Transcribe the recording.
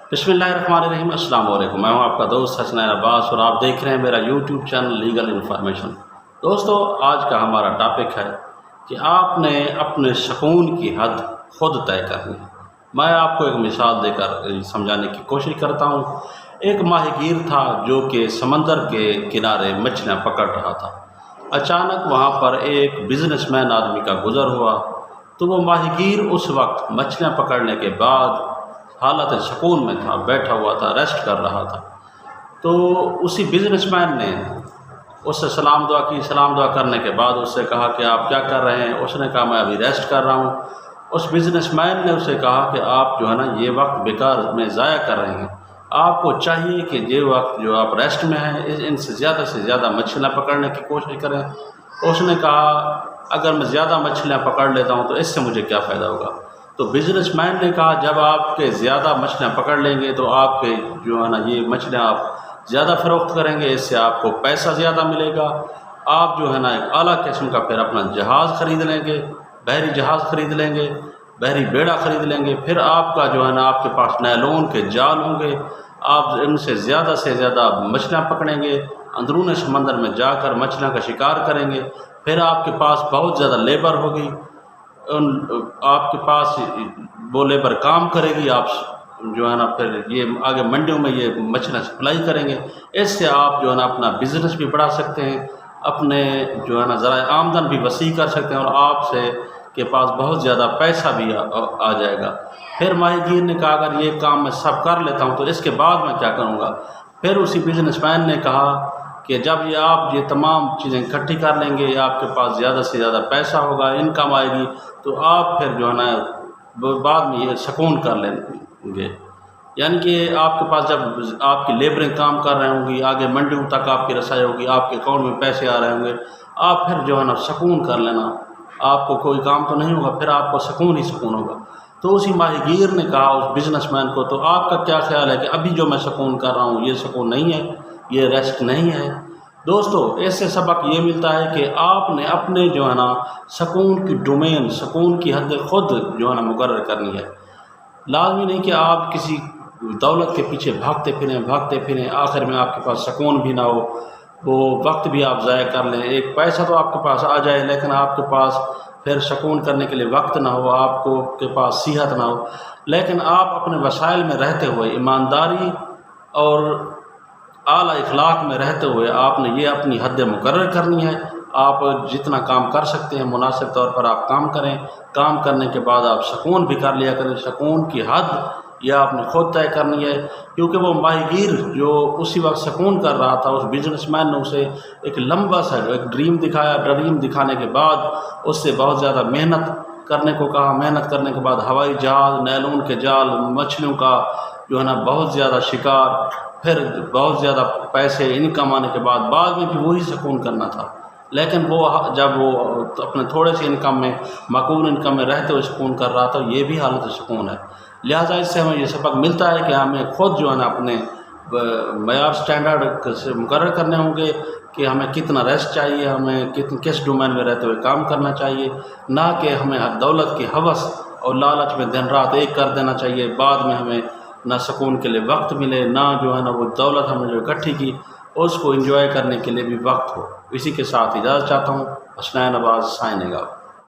बिस्मिल्लाहिर्रहमानिर्रहीम। अस्सलाम वालेकुम। मैं हूं आपका दोस्त हसनैन अब्बास और आप देख रहे हैं मेरा यूट्यूब चैनल लीगल इन्फॉर्मेशन। दोस्तों, आज का हमारा टॉपिक है कि आपने अपने सुकून की हद खुद तय करनी है। मैं आपको एक मिसाल देकर समझाने की कोशिश करता हूं। एक माहीगीर था जो कि समंदर के किनारे मछलियां पकड़ रहा था। अचानक वहां पर एक बिजनेसमैन आदमी का गुजर हुआ, तो वो माहीगीर उस वक्त मछलियां पकड़ने के बाद हालत सुकून में था, बैठा हुआ था, रेस्ट कर रहा था। तो उसी बिजनेसमैन ने उससे सलाम दुआ की। सलाम दुआ करने के बाद उससे कहा कि आप क्या कर रहे हैं? उसने कहा मैं अभी रेस्ट कर रहा हूँ। उस बिजनेसमैन ने उसे कहा कि आप जो है ना ये वक्त बेकार में ज़ाया कर रहे हैं। आपको चाहिए कि ये वक्त जो आप रेस्ट में हैं इनसे से ज़्यादा मछलियाँ पकड़ने की कोशिश करें। उसने कहा अगर मैं ज़्यादा मछलियाँ पकड़ लेता हूँ तो इससे मुझे क्या फ़ायदा होगा? तो बिजनेसमैन ने कहा जब आपके ज़्यादा मछलियाँ पकड़ लेंगे तो आपके जो है ना ये मछलियाँ आप ज़्यादा फ़रोख्त करेंगे, इससे आपको पैसा ज़्यादा मिलेगा। आप जो है ना एक आला किस्म का फिर अपना जहाज़ ख़रीद लेंगे, बहरी जहाज़ ख़रीद लेंगे, बहरी बेड़ा ख़रीद लेंगे। फिर आपका जो है ना आपके पास नायलॉन के जाल होंगे, आप इनसे ज़्यादा मछलियाँ पकड़ेंगे, अंदरून समंदर में जाकर मछलियाँ का शिकार करेंगे। फिर आपके पास बहुत ज़्यादा लेबर होगी, आपके पास वो लेबर काम करेगी, आप जो है ना फिर ये आगे मंडियों में ये मछलियाँ सप्लाई करेंगे। इससे आप जो है ना अपना बिज़नेस भी बढ़ा सकते हैं, अपने जो है ना ज़रा आमदन भी वसी कर सकते हैं और आपसे के पास बहुत ज़्यादा पैसा भी आ जाएगा। फिर माहीगीर ने कहा अगर ये काम मैं सब कर लेता हूँ तो इसके बाद मैं क्या करूँगा? फिर उसी बिजनेसमैन ने कहा कि जब आप ये तमाम चीज़ें इकट्ठी कर लेंगे, आपके पास ज़्यादा से ज़्यादा पैसा होगा, इनकम आएगी, तो आप फिर जो है ना बाद में ये सुकून कर लेंगे। यानी कि आपके पास जब आपकी लेबरें काम कर रहे होंगी, आगे मंडियों तक आपकी रसाई होगी, आपके अकाउंट में पैसे आ रहे होंगे, आप फिर जो है ना सुकून कर लेना। आपको कोई काम तो नहीं होगा, फिर आपको सुकून ही सुकून होगा। तो उसी माहीगीर ने कहा उस बिजनेसमैन को तो आपका क्या ख्याल है कि अभी जो मैं सुकून कर रहा हूँ ये सुकून नहीं है, ये रेस्ट नहीं है? दोस्तों, इससे सबक ये मिलता है कि आपने अपने जो है ना सुकून की डोमेन, सुकून की हद खुद जो है ना मुकर्रर करनी है। लाजमी नहीं कि आप किसी दौलत के पीछे भागते फिरें, आखिर में आपके पास सुकून भी ना हो, वो वक्त भी आप ज़ाया कर लें। एक पैसा तो आपके पास आ जाए लेकिन आपके पास फिर सुकून करने के लिए वक्त ना हो, आपको के पास सेहत ना हो। लेकिन आप अपने वसाइल में रहते हुए, ईमानदारी और आला इखलाक में रहते हुए आपने ये अपनी हद मुकर्रर करनी है। आप जितना काम कर सकते हैं मुनासिब तौर पर आप काम करें। काम करने के बाद आप सुकून भी कर लिया करें। सुकून की हद यह आपने खुद तय करनी है, क्योंकि वो माहीगीर जो उसी वक्त सुकून कर रहा था, उस बिजनेसमैन ने उसे एक लंबा सा एक ड्रीम दिखाया। ड्रीम दिखाने के बाद उससे बहुत ज़्यादा मेहनत करने को कहा। मेहनत करने के बाद हवाई जहाज़, नैलून के जाल, मछलियों का जो है ना बहुत ज़्यादा शिकार, फिर बहुत ज़्यादा पैसे इनकम आने के बाद में भी वही सुकून करना था। लेकिन वो जब वो अपने थोड़े से इनकम में, माकूल इनकम में रहते हुए सुकून कर रहा था, ये भी हालत सुकून है। लिहाजा इससे हमें ये सबक मिलता है कि हमें खुद जो है ना अपने मयार स्टैंडर्ड से मुकर्रर करने होंगे कि हमें कितना रेस्ट चाहिए, हमें किस डोमेन में रहते हुए काम करना चाहिए, ना कि हमें दौलत की हवस और लालच में दिन रात एक कर देना चाहिए। बाद में हमें ना सुकून के लिए वक्त मिले, ना जो है ना वो दौलत हमने जो इकट्ठी की उसको एंजॉय करने के लिए भी वक्त हो। इसी के साथ इजाज़त चाहता हूँ। Hasnain Abbas signing off.